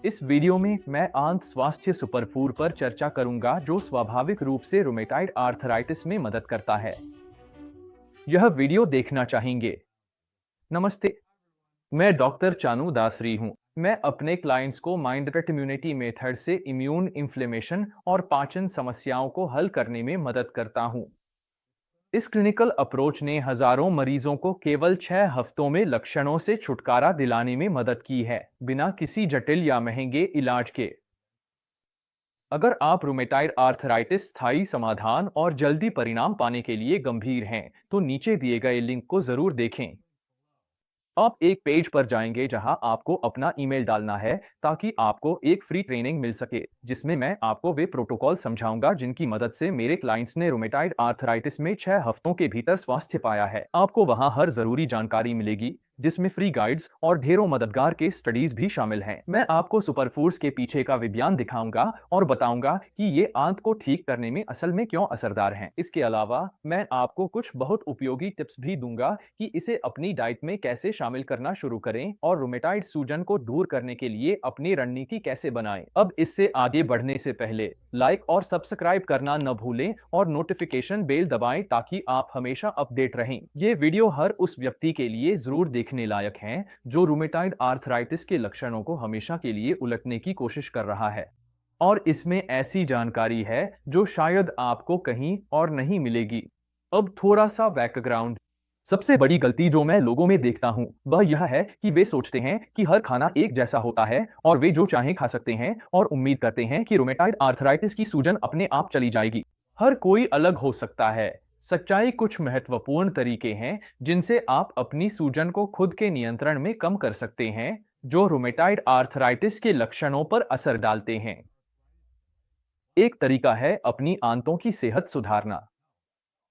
इस वीडियो में मैं आंत स्वास्थ्य सुपरफूड पर चर्चा करूंगा जो स्वाभाविक रूप से रूमेटाइड आर्थराइटिस में मदद करता है। यह वीडियो देखना चाहेंगे। नमस्ते, मैं डॉक्टर चानू दासरी हूं। मैं अपने क्लाइंट्स को माइंडरेट इम्यूनिटी मेथड से इम्यून इन्फ्लेमेशन और पाचन समस्याओं को हल करने में मदद करता हूं। इस क्लिनिकल अप्रोच ने हजारों मरीजों को केवल 6 हफ्तों में लक्षणों से छुटकारा दिलाने में मदद की है, बिना किसी जटिल या महंगे इलाज के। अगर आप रूमेटाइड आर्थराइटिस स्थायी समाधान और जल्दी परिणाम पाने के लिए गंभीर हैं, तो नीचे दिए गए लिंक को जरूर देखें। आप एक पेज पर जाएंगे जहां आपको अपना ईमेल डालना है ताकि आपको एक फ्री ट्रेनिंग मिल सके, जिसमें मैं आपको वे प्रोटोकॉल समझाऊंगा जिनकी मदद से मेरे क्लाइंट्स ने रूमेटाइड आर्थराइटिस में 6 हफ्तों के भीतर स्वास्थ्य पाया है। आपको वहां हर जरूरी जानकारी मिलेगी, जिसमें फ्री गाइड्स और ढेरों मददगार के स्टडीज भी शामिल हैं। मैं आपको सुपरफूड्स के पीछे का विज्ञान दिखाऊंगा और बताऊंगा कि ये आंत को ठीक करने में असल में क्यों असरदार हैं। इसके अलावा मैं आपको कुछ बहुत उपयोगी टिप्स भी दूंगा कि इसे अपनी डाइट में कैसे शामिल करना शुरू करें और रूमेटाइड सूजन को दूर करने के लिए अपनी रणनीति कैसे बनाएं। अब इससे आगे बढ़ने से पहले लाइक और सब्सक्राइब करना न भूलें और नोटिफिकेशन बेल दबाएं ताकि आप हमेशा अपडेट रहें। ये वीडियो हर उस व्यक्ति के लिए जरूर देखने लायक है जो रूमेटाइड आर्थराइटिस के लक्षणों को हमेशा के लिए उलटने की कोशिश कर रहा है, और इसमें ऐसी जानकारी है जो शायद आपको कहीं और नहीं मिलेगी। अब थोड़ा सा बैकग्राउंड। सबसे बड़ी गलती जो मैं लोगों में देखता हूं वह यह है कि वे सोचते हैं कि हर खाना एक जैसा होता है और वे जो चाहें खा सकते हैं और उम्मीद करते हैं कि रूमेटाइड आर्थराइटिस की सूजन अपने आप चली जाएगी। हर कोई अलग हो सकता है। सच्चाई कुछ महत्वपूर्ण तरीके हैं जिनसे आप अपनी सूजन को खुद के नियंत्रण में कम कर सकते हैं, जो रूमेटाइड आर्थराइटिस के लक्षणों पर असर डालते हैं। एक तरीका है अपनी आंतों की सेहत सुधारना।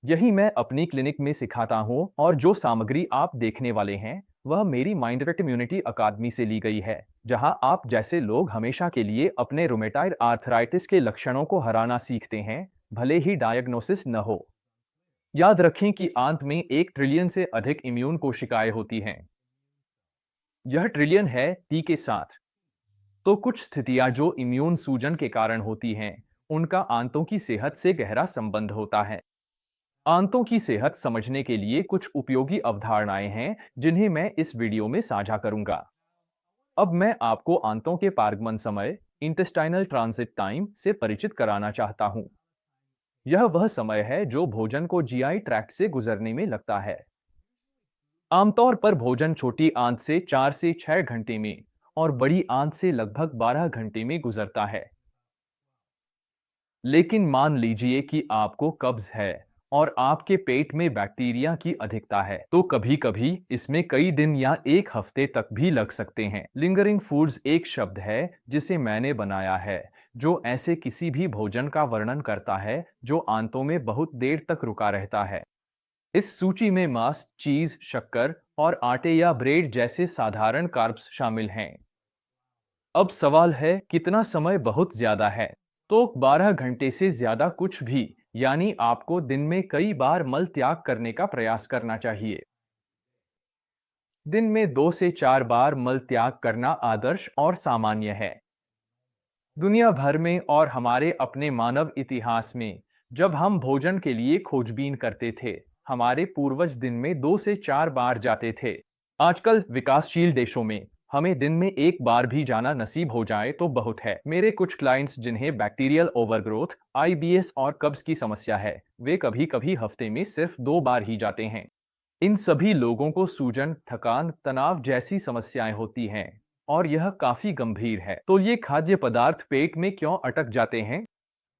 यही मैं अपनी क्लिनिक में सिखाता हूं और जो सामग्री आप देखने वाले हैं वह मेरी माइंडरेट इम्यूनिटी अकादमी से ली गई है, जहां आप जैसे लोग हमेशा के लिए अपने रूमेटाइड आर्थराइटिस के लक्षणों को हराना सीखते हैं, भले ही डायग्नोसिस न हो। याद रखें कि आंत में 1 ट्रिलियन से अधिक इम्यून कोशिकाएं होती हैं। यह ट्रिलियन है टी के साथ। तो कुछ स्थितियां जो इम्यून सूजन के कारण होती हैं, उनका आंतों की सेहत से गहरा संबंध होता है। आंतों की सेहत समझने के लिए कुछ उपयोगी अवधारणाएं हैं जिन्हें मैं इस वीडियो में साझा करूंगा। अब मैं आपको आंतों के पारगमन समय, इंटेस्टाइनल ट्रांजिट टाइम से परिचित कराना चाहता हूं। यह वह समय है जो भोजन को जीआई ट्रैक्ट से गुजरने में लगता है। आमतौर पर भोजन छोटी आंत से 4 से 6 घंटे में और बड़ी आंत से लगभग 12 घंटे में गुजरता है। लेकिन मान लीजिए कि आपको कब्ज है और आपके पेट में बैक्टीरिया की अधिकता है, तो कभी-कभी इसमें कई दिन या 1 हफ्ते तक भी लग सकते हैं। लिंगरिंग फूड्स एक शब्द है जिसे मैंने बनाया है, जो ऐसे किसी भी भोजन का वर्णन करता है जो आंतों में बहुत देर तक रुका रहता है। इस सूची में मांस, चीज, शक्कर और आटे या ब्रेड जैसे साधारण कार्ब्स शामिल हैं। अब सवाल है, कितना समय बहुत ज्यादा है? तो 12 घंटे से ज्यादा कुछ भी, यानी आपको दिन में कई बार मल त्याग करने का प्रयास करना चाहिए। दिन में 2 से 4 बार मल त्याग करना आदर्श और सामान्य है। दुनिया भर में और हमारे अपने मानव इतिहास में, जब हम भोजन के लिए खोजबीन करते थे, हमारे पूर्वज दिन में 2 से 4 बार जाते थे। आजकल विकासशील देशों में हमें दिन में 1 बार भी जाना नसीब हो जाए तो बहुत है। मेरे कुछ क्लाइंट्स जिन्हें बैक्टीरियल ओवरग्रोथ, आईबीएस और कब्ज की समस्या है, वे कभी-कभी हफ्ते में सिर्फ 2 बार ही जाते हैं। इन सभी लोगों को सूजन, थकान, तनाव जैसी समस्याएं होती हैं और यह काफी गंभीर है। तो ये खाद्य पदार्थ पेट में क्यों अटक जाते हैं?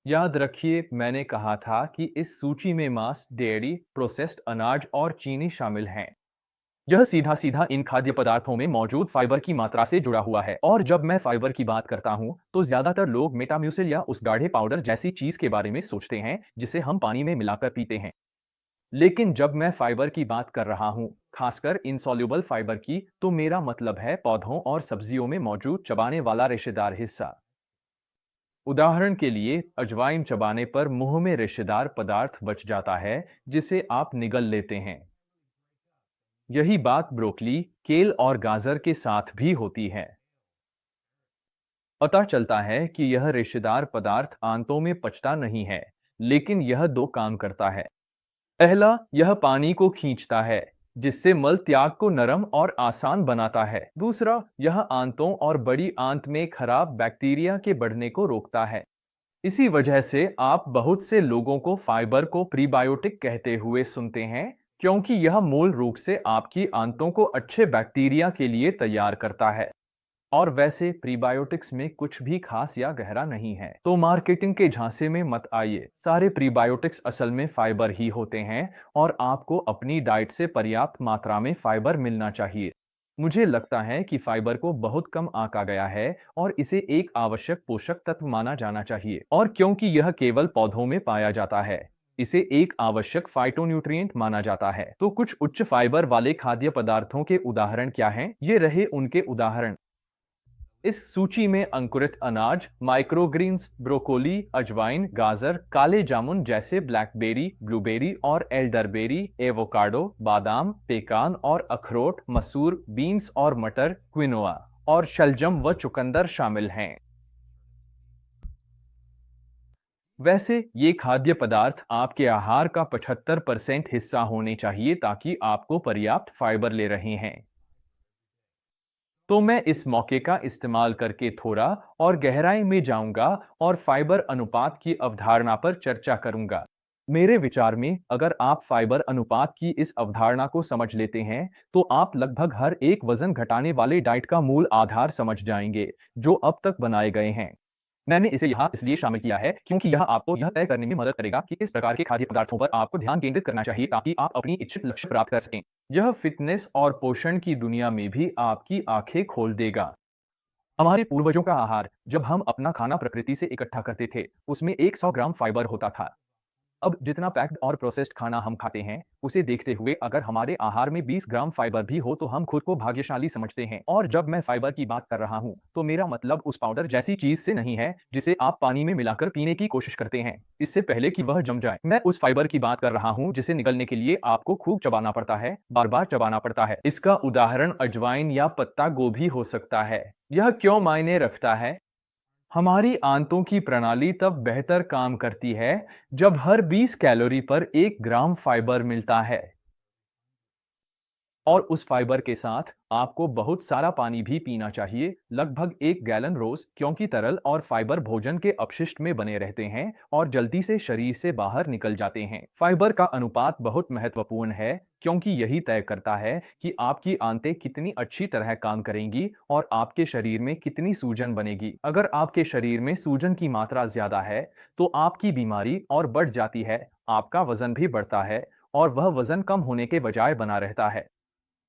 याद रखिए, मैंने कहा था कि इस सूची में मांस, डेयरी, प्रोसेस्ड अनाज और चीनी शामिल हैं। यह सीधा सीधा इन खाद्य पदार्थों में मौजूद फाइबर की मात्रा से जुड़ा हुआ है, और जब मैं फाइबर की बात करता हूं तो ज्यादातर लोग मेटाम्यूसिल या उस गाढ़े पाउडर जैसी चीज के बारे में सोचते हैं जिसे हम पानी में मिलाकर पीते हैं। लेकिन जब मैं फाइबर की बात कर रहा हूं, खासकर इनसॉल्युबल फाइबर की, तो मेरा मतलब है पौधों और सब्जियों में मौजूद चबाने वाला रेशेदार हिस्सा। उदाहरण के लिए, अजवाइन चबाने पर मुंह में रेशेदार पदार्थ बच जाता है जिसे आप निगल लेते हैं। यही बात ब्रोकली, केल और गाजर के साथ भी होती है। पता चलता है कि यह रेशेदार पदार्थ आंतों में पचता नहीं है, लेकिन यह दो काम करता है। पहला, यह पानी को खींचता है, जिससे मल त्याग को नरम और आसान बनाता है। दूसरा, यह आंतों और बड़ी आंत में खराब बैक्टीरिया के बढ़ने को रोकता है। इसी वजह से आप बहुत से लोगों को फाइबर को प्रीबायोटिक कहते हुए सुनते हैं, क्योंकि यह मूल रूप से आपकी आंतों को अच्छे बैक्टीरिया के लिए तैयार करता है। और वैसे प्रीबायोटिक्स में कुछ भी खास या गहरा नहीं है, तो मार्केटिंग के झांसे में मत आइए। सारे प्रीबायोटिक्स असल में फाइबर ही होते हैं और आपको अपनी डाइट से पर्याप्त मात्रा में फाइबर मिलना चाहिए। मुझे लगता है कि फाइबर को बहुत कम आंका गया है और इसे एक आवश्यक पोषक तत्व माना जाना चाहिए, और क्योंकि यह केवल पौधों में पाया जाता है, इसे एक आवश्यक फाइटोन्यूट्रिएंट माना जाता है। तो कुछ उच्च फाइबर वाले खाद्य पदार्थों के उदाहरण क्या हैं? ये रहे उनके उदाहरण। इस सूची में अंकुरित अनाज, माइक्रोग्रीन्स, ब्रोकोली, अजवाइन, गाजर, काले जामुन जैसे ब्लैकबेरी, ब्लूबेरी और एल्डरबेरी, एवोकाडो, बादाम, पेकान और अखरोट, मसूर, बीन्स और मटर, क्विनोआ और शलजम व चुकंदर शामिल हैं। वैसे ये खाद्य पदार्थ आपके आहार का 75% हिस्सा होने चाहिए, ताकि आपको पर्याप्त फाइबर ले रहे हैं। तो मैं इस मौके का इस्तेमाल करके थोड़ा और गहराई में जाऊंगा और फाइबर अनुपात की अवधारणा पर चर्चा करूंगा। मेरे विचार में, अगर आप फाइबर अनुपात की इस अवधारणा को समझ लेते हैं, तो आप लगभग हर एक वजन घटाने वाले डाइट का मूल आधार समझ जाएंगे, जो अब तक बनाए गए हैं। मैंने इसे यहाँ इसलिए शामिल किया है क्योंकि यह आपको यह तय करने में मदद करेगा कि किस प्रकार के खाद्य पदार्थों पर आपको ध्यान केंद्रित करना चाहिए, ताकि आप अपनी इच्छित लक्ष्य प्राप्त कर सकें। यह फिटनेस और पोषण की दुनिया में भी आपकी आंखें खोल देगा। हमारे पूर्वजों का आहार, जब हम अपना खाना प्रकृति से इकट्ठा करते थे, उसमें 100 ग्राम फाइबर होता था। अब जितना पैक्ड और प्रोसेस्ड खाना हम खाते हैं, उसे देखते हुए अगर हमारे आहार में 20 ग्राम फाइबर भी हो, तो हम खुद को भाग्यशाली समझते हैं। और जब मैं फाइबर की बात कर रहा हूँ, तो मेरा मतलब उस पाउडर जैसी चीज से नहीं है जिसे आप पानी में मिलाकर पीने की कोशिश करते हैं, इससे पहले कि वह जम जाए। मैं उस फाइबर की बात कर रहा हूँ जिसे निगलने के लिए आपको खूब चबाना पड़ता है, बार बार चबाना पड़ता है। इसका उदाहरण अजवाइन या पत्ता गोभी हो सकता है। यह क्यों मायने रखता है? हमारी आंतों की प्रणाली तब बेहतर काम करती है जब हर 20 कैलोरी पर 1 ग्राम फाइबर मिलता है। और उस फाइबर के साथ आपको बहुत सारा पानी भी पीना चाहिए, लगभग 1 गैलन रोज, क्योंकि तरल और फाइबर भोजन के अपशिष्ट में बने रहते हैं और जल्दी से शरीर से बाहर निकल जाते हैं। फाइबर का अनुपात बहुत महत्वपूर्ण है, क्योंकि यही तय करता है कि आपकी आंतें कितनी अच्छी तरह काम करेंगी और आपके शरीर में कितनी सूजन बनेगी। अगर आपके शरीर में सूजन की मात्रा ज्यादा है, तो आपकी बीमारी और बढ़ जाती है, आपका वजन भी बढ़ता है और वह वजन कम होने के बजाय बना रहता है।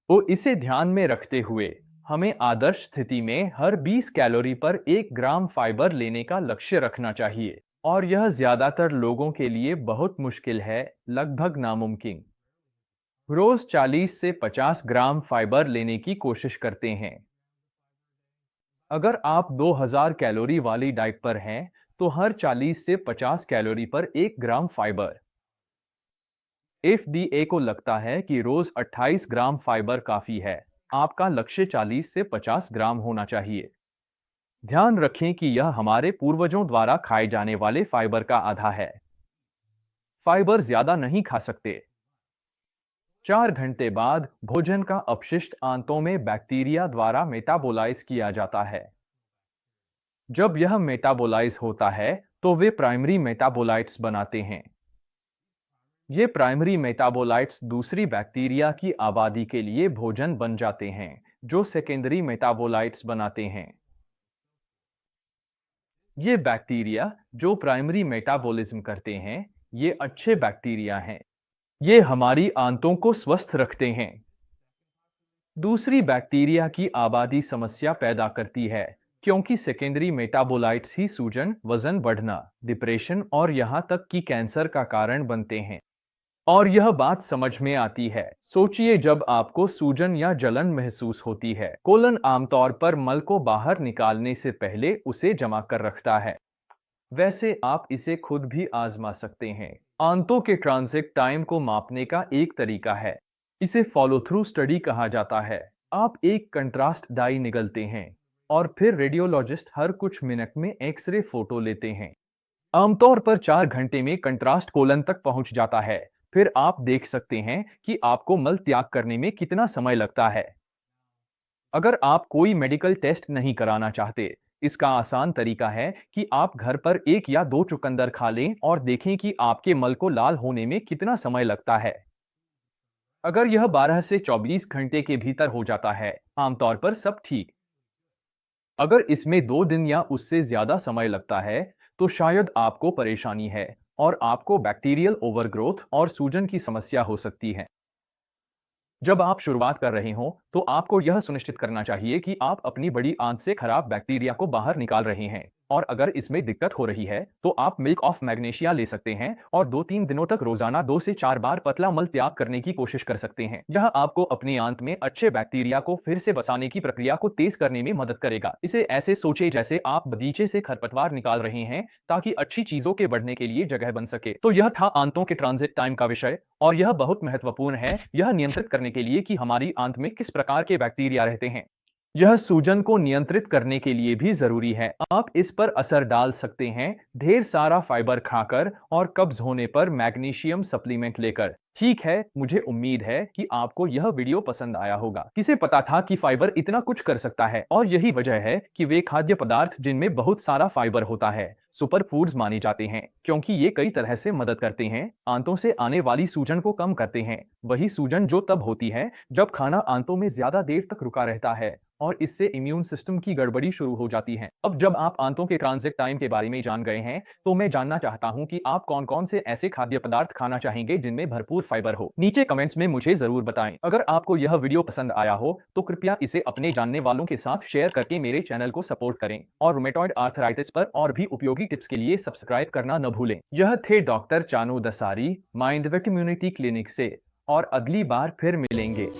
तो इसे ध्यान में रखते हुए हमें आदर्श स्थिति में हर 20 कैलोरी पर 1 ग्राम फाइबर लेने का लक्ष्य रखना चाहिए, और यह ज्यादातर लोगों के लिए बहुत मुश्किल है, लगभग नामुमकिन। रोज 40 से 50 ग्राम फाइबर लेने की कोशिश करते हैं। अगर आप 2000 कैलोरी वाली डाइट पर हैं, तो हर 40 से 50 कैलोरी पर 1 ग्राम फाइबर। एफडीए को लगता है कि रोज 28 ग्राम फाइबर काफी है। आपका लक्ष्य 40 से 50 ग्राम होना चाहिए। ध्यान रखें कि यह हमारे पूर्वजों द्वारा खाए जाने वाले फाइबर का आधा है। फाइबर ज्यादा नहीं खा सकते। 4 घंटे बाद भोजन का अपशिष्ट आंतों में बैक्टीरिया द्वारा मेटाबोलाइज किया जाता है। जब यह मेटाबोलाइज होता है, तो वे प्राइमरी मेटाबोलाइट्स बनाते हैं। ये प्राइमरी मेटाबोलाइट्स दूसरी बैक्टीरिया की आबादी के लिए भोजन बन जाते हैं, जो सेकेंडरी मेटाबोलाइट्स बनाते हैं। ये बैक्टीरिया जो प्राइमरी मेटाबॉलिज्म करते हैं, ये अच्छे बैक्टीरिया हैं। ये हमारी आंतों को स्वस्थ रखते हैं। दूसरी बैक्टीरिया की आबादी समस्या पैदा करती है, क्योंकि सेकेंडरी मेटाबोलाइट्स ही सूजन, वजन बढ़ना, डिप्रेशन और यहां तक कि कैंसर का कारण बनते हैं। और यह बात समझ में आती है। सोचिए, जब आपको सूजन या जलन महसूस होती है, कोलन आमतौर पर मल को बाहर निकालने से पहले उसे जमा कर रखता है। वैसे आप इसे खुद भी आजमा सकते हैं। आंतों के ट्रांजिट टाइम को मापने का एक तरीका है। इसे फॉलो थ्रू स्टडी कहा जाता है। आप एक कंट्रास्ट डाई निगलते हैं। और फिर रेडियोलॉजिस्ट हर कुछ मिनट में एक्सरे फोटो लेते हैं। आमतौर पर 4 घंटे में कंट्रास्ट कोलन तक पहुंच जाता है। फिर आप देख सकते हैं कि आपको मल त्याग करने में कितना समय लगता है। अगर आप कोई मेडिकल टेस्ट नहीं कराना चाहते, इसका आसान तरीका है कि आप घर पर 1 या 2 चुकंदर खा लें और देखें कि आपके मल को लाल होने में कितना समय लगता है। अगर यह 12 से 24 घंटे के भीतर हो जाता है, आमतौर पर सब ठीक। अगर इसमें 2 दिन या उससे ज्यादा समय लगता है, तो शायद आपको परेशानी है और आपको बैक्टीरियल ओवरग्रोथ और सूजन की समस्या हो सकती है। जब आप शुरुआत कर रहे हों, तो आपको यह सुनिश्चित करना चाहिए कि आप अपनी बड़ी आंत से खराब बैक्टीरिया को बाहर निकाल रहे हैं। और अगर इसमें दिक्कत हो रही है, तो आप मिल्क ऑफ मैग्नेशिया ले सकते हैं और 2-3 दिनों तक रोजाना 2 से 4 बार पतला मल त्याग करने की कोशिश कर सकते हैं। यह आपको अपनी आंत में अच्छे बैक्टीरिया को फिर से बसाने की प्रक्रिया को तेज करने में मदद करेगा। इसे ऐसे सोचे जैसे आप बगीचे से खरपतवार निकाल रहे हैं, ताकि अच्छी चीजों के बढ़ने के लिए जगह बन सके। तो यह था आंतों के ट्रांजिट टाइम का विषय, और यह बहुत महत्वपूर्ण है यह नियंत्रित करने के लिए कि हमारी आंत में किस प्रकार के बैक्टीरिया रहते हैं। यह सूजन को नियंत्रित करने के लिए भी जरूरी है। आप इस पर असर डाल सकते हैं ढेर सारा फाइबर खाकर और कब्ज होने पर मैग्नीशियम सप्लीमेंट लेकर। ठीक है, मुझे उम्मीद है कि आपको यह वीडियो पसंद आया होगा। किसे पता था कि फाइबर इतना कुछ कर सकता है, और यही वजह है कि वे खाद्य पदार्थ जिनमें बहुत सारा फाइबर होता है सुपर फूड्स माने जाते हैं, क्योंकि ये कई तरह से मदद करते हैं। आंतों से आने वाली सूजन को कम करते हैं, वही सूजन जो तब होती है जब खाना आंतों में ज्यादा देर तक रुका रहता है, और इससे इम्यून सिस्टम की गड़बड़ी शुरू हो जाती है। अब जब आप आंतों के ट्रांजिट टाइम के बारे में जान गए हैं, तो मैं जानना चाहता हूं कि आप कौन कौन से ऐसे खाद्य पदार्थ खाना चाहेंगे जिनमें भरपूर फाइबर हो। नीचे कमेंट्स में मुझे जरूर बताएं। अगर आपको यह वीडियो पसंद आया हो, तो कृपया इसे अपने जानने वालों के साथ शेयर करके मेरे चैनल को सपोर्ट करें, और रूमेटॉइड आर्थराइटिस पर और भी उपयोगी टिप्स के लिए सब्सक्राइब करना न भूलें। यह थे डॉक्टर चानू दसारी, माइंड व कम्युनिटी क्लिनिक से, और अगली बार फिर मिलेंगे।